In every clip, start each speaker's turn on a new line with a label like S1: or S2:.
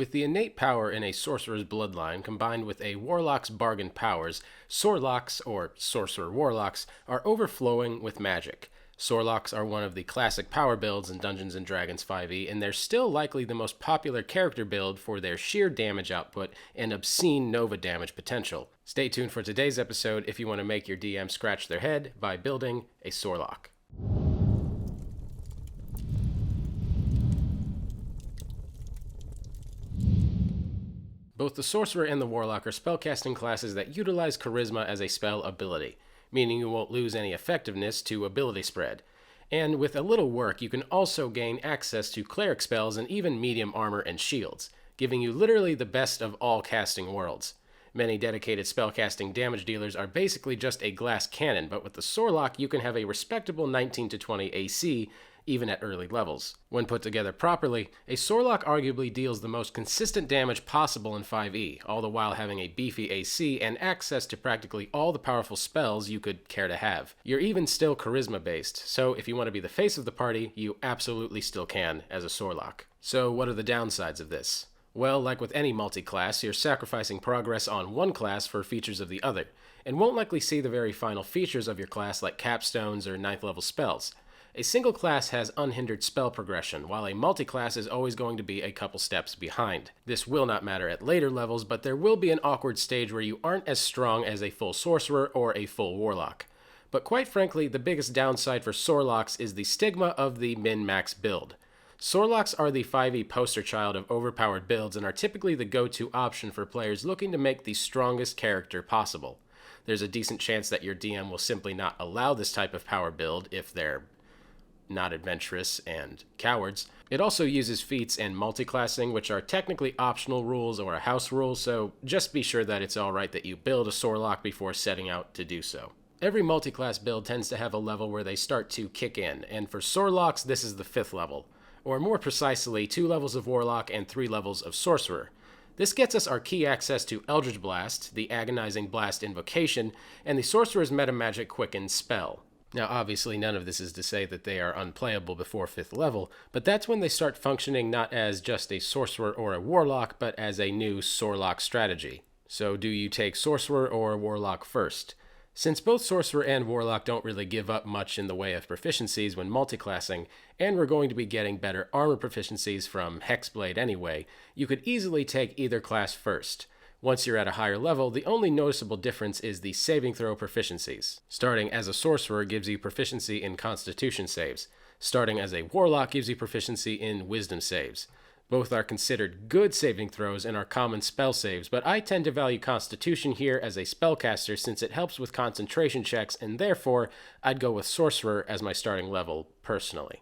S1: With the innate power in a sorcerer's bloodline combined with a warlock's bargain powers, Sorlocks, or sorcerer warlocks, are overflowing with magic. Sorlocks are one of the classic power builds in Dungeons & Dragons 5e, and they're still likely the most popular character build for their sheer damage output and obscene Nova damage potential. Stay tuned for today's episode if you want to make your DM scratch their head by building a Sorlock. Both the Sorcerer and the Warlock are spellcasting classes that utilize Charisma as a spell ability, meaning you won't lose any effectiveness to ability spread. And with a little work, you can also gain access to cleric spells and even medium armor and shields, giving you literally the best of all casting worlds. Many dedicated spellcasting damage dealers are basically just a glass cannon, but with the Sorlock you can have a respectable 19 to 20 AC, even at early levels. When put together properly, a Sorlock arguably deals the most consistent damage possible in 5e, all the while having a beefy AC and access to practically all the powerful spells you could care to have. You're even still charisma based, so if you want to be the face of the party, you absolutely still can as a Sorlock. So what are the downsides of this? Well, like with any multi-class, you're sacrificing progress on one class for features of the other, and won't likely see the very final features of your class like capstones or 9th level spells. A single class has unhindered spell progression, while a multi-class is always going to be a couple steps behind. This will not matter at later levels, but there will be an awkward stage where you aren't as strong as a full sorcerer or a full warlock. But quite frankly, the biggest downside for Sorlocks is the stigma of the min-max build. Sorlocks are the 5e poster child of overpowered builds and are typically the go-to option for players looking to make the strongest character possible. There's a decent chance that your DM will simply not allow this type of power build if they're not adventurous and cowards. It also uses feats and multiclassing, which are technically optional rules or a house rule, so just be sure that it's alright that you build a Sorlock before setting out to do so. Every multiclass build tends to have a level where they start to kick in, and for Sorlocks this is the 5th level, or more precisely 2 levels of Warlock and 3 levels of Sorcerer. This gets us our key access to Eldritch Blast, the Agonizing Blast invocation, and the Sorcerer's Metamagic Quicken spell. Now obviously none of this is to say that they are unplayable before 5th level, but that's when they start functioning not as just a Sorcerer or a Warlock, but as a new Sorlock strategy. So do you take Sorcerer or Warlock first? Since both Sorcerer and Warlock don't really give up much in the way of proficiencies when multiclassing, and we're going to be getting better armor proficiencies from Hexblade anyway, you could easily take either class first. Once you're at a higher level, the only noticeable difference is the saving throw proficiencies. Starting as a Sorcerer gives you proficiency in Constitution saves. Starting as a Warlock gives you proficiency in Wisdom saves. Both are considered good saving throws and are common spell saves, but I tend to value Constitution here as a spellcaster since it helps with concentration checks, and therefore I'd go with Sorcerer as my starting level personally.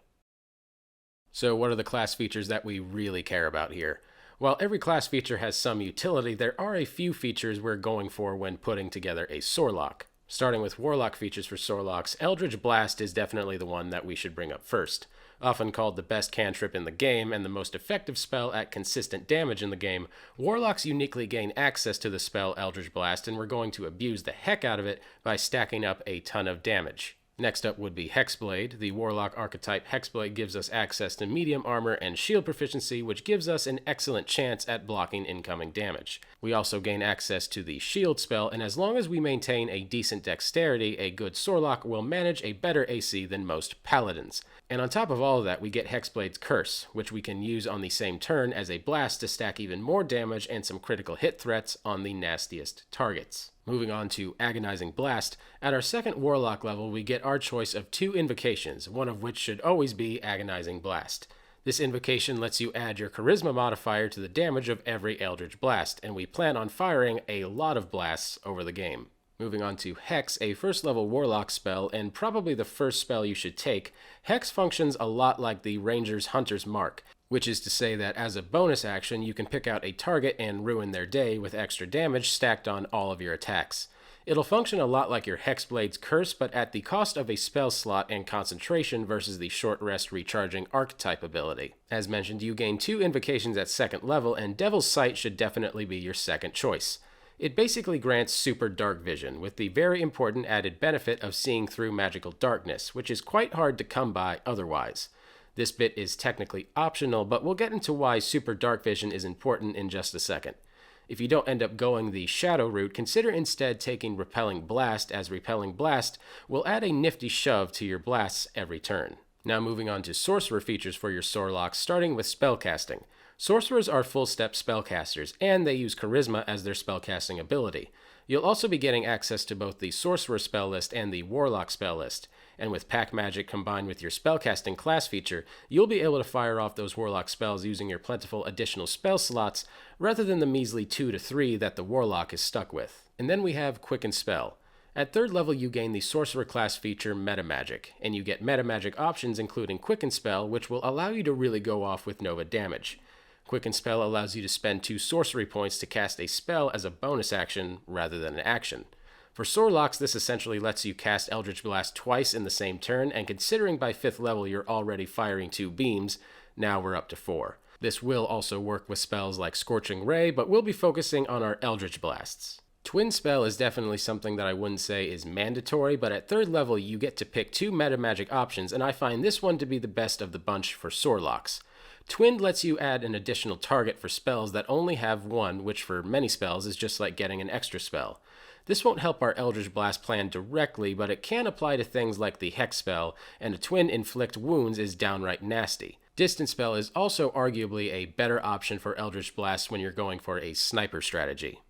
S1: So what are the class features that we really care about here? While every class feature has some utility, there are a few features we're going for when putting together a Sorlock. Starting with Warlock features for Sorlocks, Eldritch Blast is definitely the one that we should bring up first. Often called the best cantrip in the game and the most effective spell at consistent damage in the game, Warlocks uniquely gain access to the spell Eldritch Blast, and we're going to abuse the heck out of it by stacking up a ton of damage. Next up would be Hexblade. The Warlock archetype Hexblade gives us access to medium armor and shield proficiency, which gives us an excellent chance at blocking incoming damage. We also gain access to the shield spell, and as long as we maintain a decent dexterity, a good Sorlock will manage a better AC than most paladins. And on top of all of that, we get Hexblade's Curse, which we can use on the same turn as a blast to stack even more damage and some critical hit threats on the nastiest targets. Moving on to Agonizing Blast, at our second Warlock level we get our choice of 2 invocations, one of which should always be Agonizing Blast. This invocation lets you add your Charisma modifier to the damage of every Eldritch Blast, and we plan on firing a lot of blasts over the game. Moving on to Hex, a first level Warlock spell, and probably the first spell you should take, Hex functions a lot like the Ranger's Hunter's Mark, which is to say that as a bonus action you can pick out a target and ruin their day with extra damage stacked on all of your attacks. It'll function a lot like your Hexblade's Curse, but at the cost of a spell slot and concentration versus the short rest recharging archetype ability. As mentioned, you gain 2 invocations at 2nd level, and Devil's Sight should definitely be your second choice. It basically grants super dark vision, with the very important added benefit of seeing through magical darkness, which is quite hard to come by otherwise. This bit is technically optional, but we'll get into why super dark vision is important in just a second. If you don't end up going the shadow route, consider instead taking Repelling Blast, as Repelling Blast will add a nifty shove to your blasts every turn. Now moving on to Sorcerer features for your Sorlocks, starting with spellcasting. Sorcerers are full-step spellcasters, and they use Charisma as their spellcasting ability. You'll also be getting access to both the Sorcerer spell list and the Warlock spell list, and with Pack Magic combined with your spellcasting class feature, you'll be able to fire off those Warlock spells using your plentiful additional spell slots rather than the measly 2 to 3 that the Warlock is stuck with. And then we have Quicken Spell. At 3rd level, you gain the Sorcerer class feature Meta Magic, and you get Meta Magic options including Quicken Spell, which will allow you to really go off with Nova damage. Quicken Spell allows you to spend 2 sorcery points to cast a spell as a bonus action rather than an action. For Sorlocks, this essentially lets you cast Eldritch Blast twice in the same turn, and considering by 5th level you're already firing 2 beams, now we're up to 4. This will also work with spells like Scorching Ray, but we'll be focusing on our Eldritch Blasts. Twin Spell is definitely something that I wouldn't say is mandatory, but at 3rd level you get to pick 2 meta magic options, and I find this one to be the best of the bunch for Sorlocks. Twinned lets you add an additional target for spells that only have one, which for many spells is just like getting an extra spell. This won't help our Eldritch Blast plan directly, but it can apply to things like the Hex spell, and a Twin Inflict Wounds is downright nasty. Distance Spell is also arguably a better option for Eldritch Blast when you're going for a sniper strategy.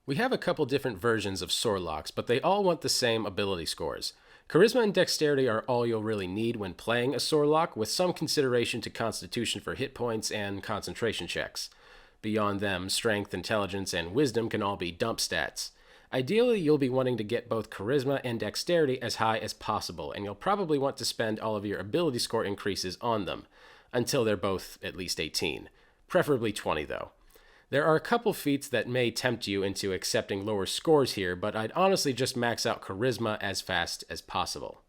S1: We have a couple different versions of Sorlocks, but they all want the same ability scores. Charisma and Dexterity are all you'll really need when playing a Sorlock, with some consideration to Constitution for hit points and concentration checks. Beyond them, Strength, Intelligence, and Wisdom can all be dump stats. Ideally, you'll be wanting to get both Charisma and Dexterity as high as possible, and you'll probably want to spend all of your ability score increases on them, until they're both at least 18. Preferably 20 though. There are a couple feats that may tempt you into accepting lower scores here, but I'd honestly just max out Charisma as fast as possible.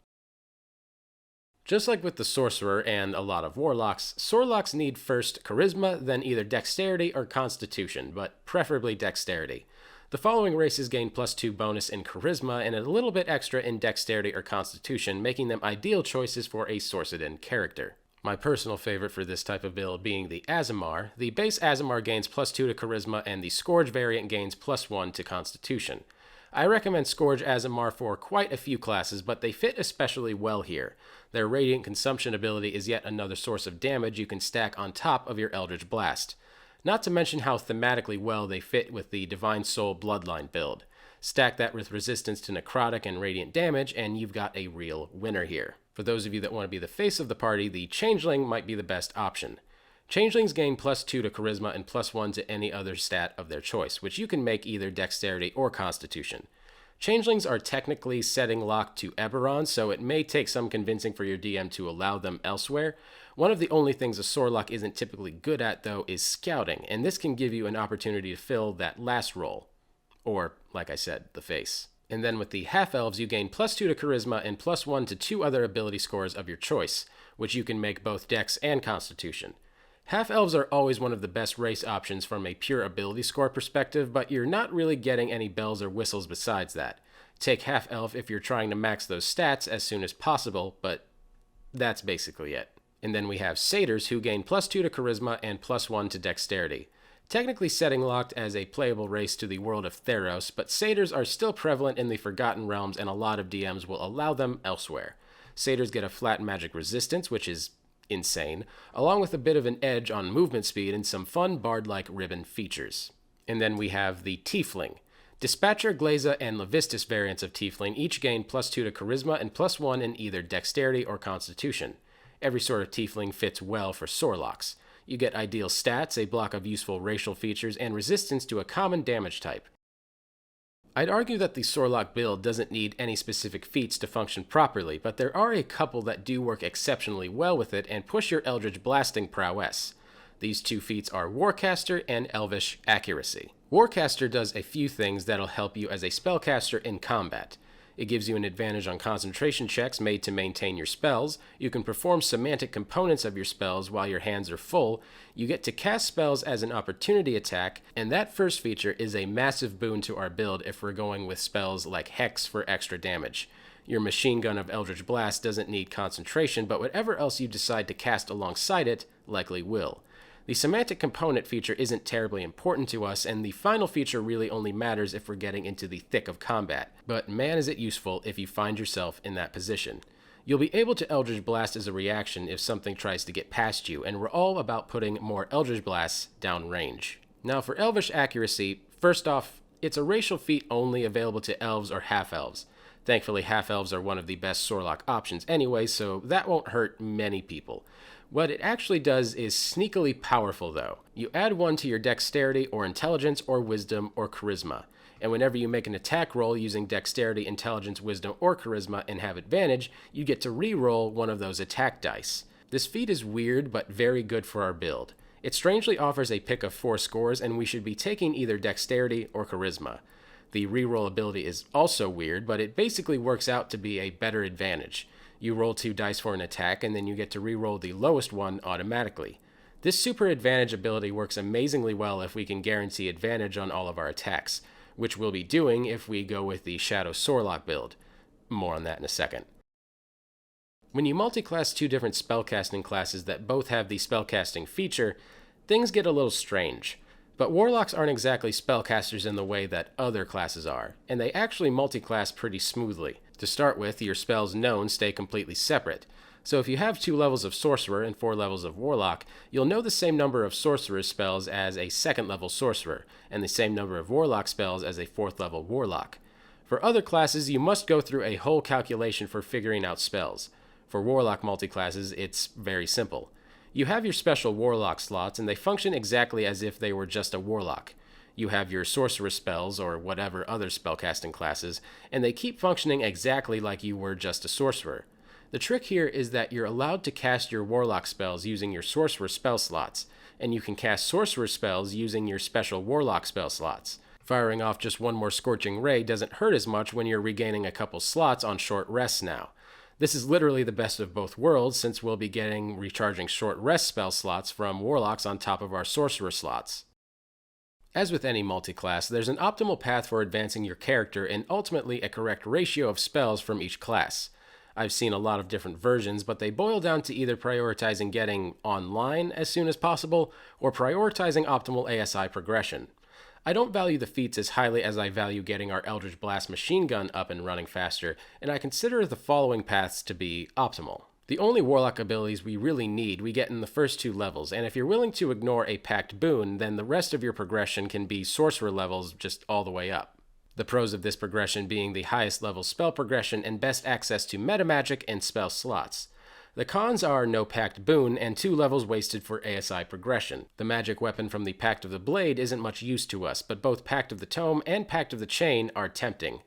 S1: Just like with the Sorcerer and a lot of Warlocks, Sorlocks need first Charisma, then either Dexterity or Constitution, but preferably Dexterity. The following races gain +2 bonus in Charisma and a little bit extra in Dexterity or Constitution, making them ideal choices for a Sorcerer character. My personal favorite for this type of build being the Aasimar. The base Aasimar gains +2 to Charisma, and the Scourge variant gains +1 to Constitution. I recommend Scourge Aasimar for quite a few classes, but they fit especially well here. Their Radiant Consumption ability is yet another source of damage you can stack on top of your Eldritch Blast. Not to mention how thematically well they fit with the Divine Soul Bloodline build. Stack that with resistance to necrotic and radiant damage, and you've got a real winner here. For those of you that want to be the face of the party, the Changeling might be the best option. Changelings gain +2 to Charisma and +1 to any other stat of their choice, which you can make either Dexterity or Constitution. Changelings are technically setting locked to Eberron, so it may take some convincing for your DM to allow them elsewhere. One of the only things a Sorlock isn't typically good at, though, is scouting, and this can give you an opportunity to fill that last role. Or, like I said, the face. And then with the Half-Elves, you gain +2 to Charisma and +1 to 2 other ability scores of your choice, which you can make both Dex and Constitution. Half-Elves are always one of the best race options from a pure ability score perspective, but you're not really getting any bells or whistles besides that. Take Half-Elf if you're trying to max those stats as soon as possible, but that's basically it. And then we have Satyrs, who gain +2 to Charisma and +1 to Dexterity. Technically setting locked as a playable race to the world of Theros, but Satyrs are still prevalent in the Forgotten Realms, and a lot of DMs will allow them elsewhere. Satyrs get a flat magic resistance, which is insane, along with a bit of an edge on movement speed and some fun bard-like ribbon features. And then we have the Tiefling. Dispatcher, Glaza, and Levistus variants of Tiefling each gain +2 to Charisma and +1 in either Dexterity or Constitution. Every sort of Tiefling fits well for Sorlocks. You get ideal stats, a block of useful racial features, and resistance to a common damage type. I'd argue that the Sorlock build doesn't need any specific feats to function properly, but there are a couple that do work exceptionally well with it and push your Eldritch Blasting prowess. These 2 feats are Warcaster and Elvish Accuracy. Warcaster does a few things that'll help you as a spellcaster in combat. It gives you an advantage on concentration checks made to maintain your spells. You can perform semantic components of your spells while your hands are full. You get to cast spells as an opportunity attack, and that first feature is a massive boon to our build if we're going with spells like Hex for extra damage. Your machine gun of Eldritch Blast doesn't need concentration, but whatever else you decide to cast alongside it likely will. The semantic component feature isn't terribly important to us, and the final feature really only matters if we're getting into the thick of combat. But man, is it useful if you find yourself in that position. You'll be able to Eldritch Blast as a reaction if something tries to get past you, and we're all about putting more Eldritch Blasts downrange. Now for Elvish accuracy, first off, it's a racial feat only available to elves or half-elves. Thankfully, half-elves are one of the best Sorlock options anyway, so that won't hurt many people. What it actually does is sneakily powerful though. You add 1 to your dexterity or intelligence or wisdom or charisma, and whenever you make an attack roll using dexterity, intelligence, wisdom, or charisma and have advantage, you get to re-roll one of those attack dice. This feat is weird but very good for our build. It strangely offers a pick of 4 scores, and we should be taking either dexterity or charisma. The re-roll ability is also weird, but it basically works out to be a better advantage. You roll 2 dice for an attack, and then you get to re-roll the lowest one automatically. This super advantage ability works amazingly well if we can guarantee advantage on all of our attacks, which we'll be doing if we go with the Shadow Sorlock build. More on that in a second. When you multiclass 2 different spellcasting classes that both have the spellcasting feature, things get a little strange. But Warlocks aren't exactly spellcasters in the way that other classes are, and they actually multiclass pretty smoothly. To start with, your spells known stay completely separate. So if you have 2 levels of Sorcerer and 4 levels of Warlock, you'll know the same number of Sorcerer spells as a 2nd level Sorcerer, and the same number of Warlock spells as a 4th level Warlock. For other classes, you must go through a whole calculation for figuring out spells. For Warlock multiclasses, it's very simple. You have your special Warlock slots, and they function exactly as if they were just a Warlock. You have your Sorcerer spells, or whatever other spellcasting classes, and they keep functioning exactly like you were just a Sorcerer. The trick here is that you're allowed to cast your Warlock spells using your Sorcerer spell slots, and you can cast Sorcerer spells using your special Warlock spell slots. Firing off just 1 more Scorching Ray doesn't hurt as much when you're regaining a couple slots on short rests now. This is literally the best of both worlds, since we'll be getting recharging short rest spell slots from Warlocks on top of our Sorcerer slots. As with any multiclass, there's an optimal path for advancing your character and ultimately a correct ratio of spells from each class. I've seen a lot of different versions, but they boil down to either prioritizing getting online as soon as possible or prioritizing optimal ASI progression. I don't value the feats as highly as I value getting our Eldritch Blast machine gun up and running faster, and I consider the following paths to be optimal. The only Warlock abilities we really need we get in the first 2 levels, and if you're willing to ignore a packed boon, then the rest of your progression can be Sorcerer levels just all the way up. The pros of this progression being the highest level spell progression and best access to meta magic and spell slots. The cons are no Pact Boon and 2 levels wasted for ASI progression. The magic weapon from the Pact of the Blade isn't much use to us, but both Pact of the Tome and Pact of the Chain are tempting.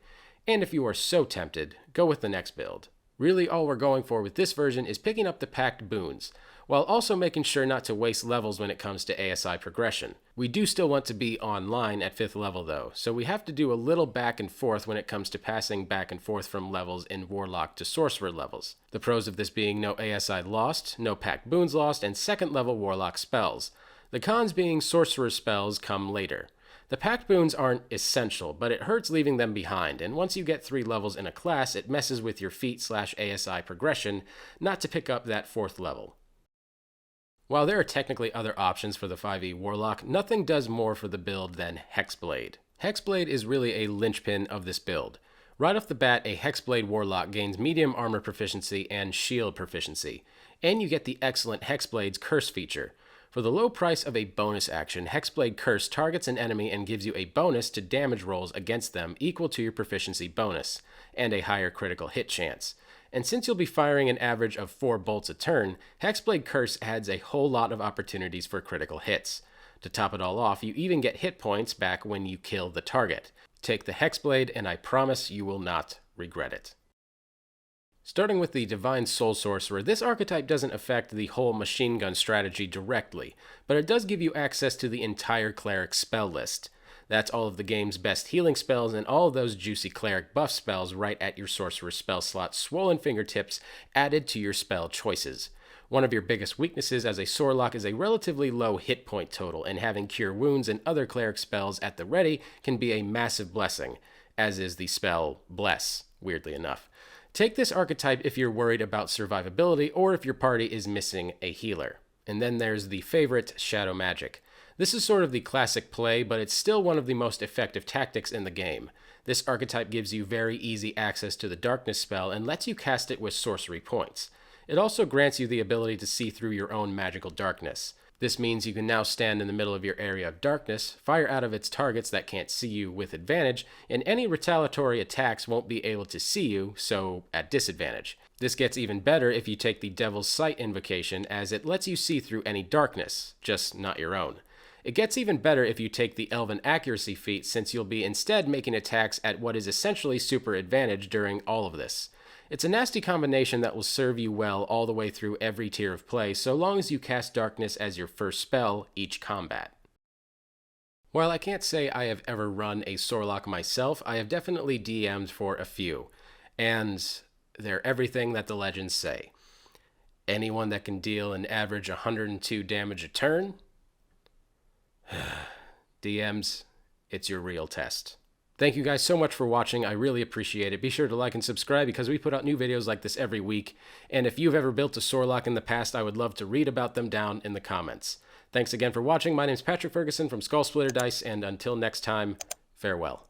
S1: And if you are so tempted, go with the next build. Really all we're going for with this version is picking up the Pact Boons, while also making sure not to waste levels when it comes to ASI progression. We do still want to be online at 5th level though, so we have to do a little back and forth when it comes to passing back and forth from levels in Warlock to Sorcerer levels. The pros of this being no ASI lost, no Pact Boons lost, and 2nd level Warlock spells. The cons being Sorcerer spells come later. The Pact Boons aren't essential, but it hurts leaving them behind, and once you get 3 levels in a class, it messes with your feat/ASI progression not to pick up that 4th level. While there are technically other options for the 5e Warlock, nothing does more for the build than Hexblade. Hexblade is really a linchpin of this build. Right off the bat, a Hexblade Warlock gains medium armor proficiency and shield proficiency, and you get the excellent Hexblade's Curse feature. For the low price of a bonus action, Hexblade Curse targets an enemy and gives you a bonus to damage rolls against them equal to your proficiency bonus, and a higher critical hit chance. And since you'll be firing an average of 4 bolts a turn, Hexblade Curse adds a whole lot of opportunities for critical hits. To top it all off, you even get hit points back when you kill the target. Take the Hexblade and I promise you will not regret it. Starting with the Divine Soul Sorcerer, this archetype doesn't affect the whole machine gun strategy directly, but it does give you access to the entire cleric spell list. That's all of the game's best healing spells and all of those juicy cleric buff spells right at your sorcerer spell slot swollen fingertips added to your spell choices. One of your biggest weaknesses as a Sorlock is a relatively low hit point total, and having Cure Wounds and other cleric spells at the ready can be a massive blessing, as is the spell Bless, weirdly enough. Take this archetype if you're worried about survivability or if your party is missing a healer. And then there's the favorite, Shadow Magic. This is sort of the classic play, but it's still one of the most effective tactics in the game. This archetype gives you very easy access to the darkness spell and lets you cast it with sorcery points. It also grants you the ability to see through your own magical darkness. This means you can now stand in the middle of your area of darkness, fire out of its targets that can't see you with advantage, and any retaliatory attacks won't be able to see you, so at disadvantage. This gets even better if you take the Devil's Sight invocation, as it lets you see through any darkness, just not your own. It gets even better if you take the Elven Accuracy feat, since you'll be instead making attacks at what is essentially super advantage during all of this. It's a nasty combination that will serve you well all the way through every tier of play, so long as you cast Darkness as your first spell each combat. While I can't say I have ever run a Sorlock myself, I have definitely DM'd for a few, and they're everything that the legends say. Anyone that can deal an average 102 damage a turn? DMs, it's your real test. Thank you guys so much for watching. I really appreciate it. Be sure to like and subscribe because we put out new videos like this every week. And if you've ever built a Sorlock in the past, I would love to read about them down in the comments. Thanks again for watching. My name's Patrick Ferguson from Skull Splitter Dice, and until next time, farewell.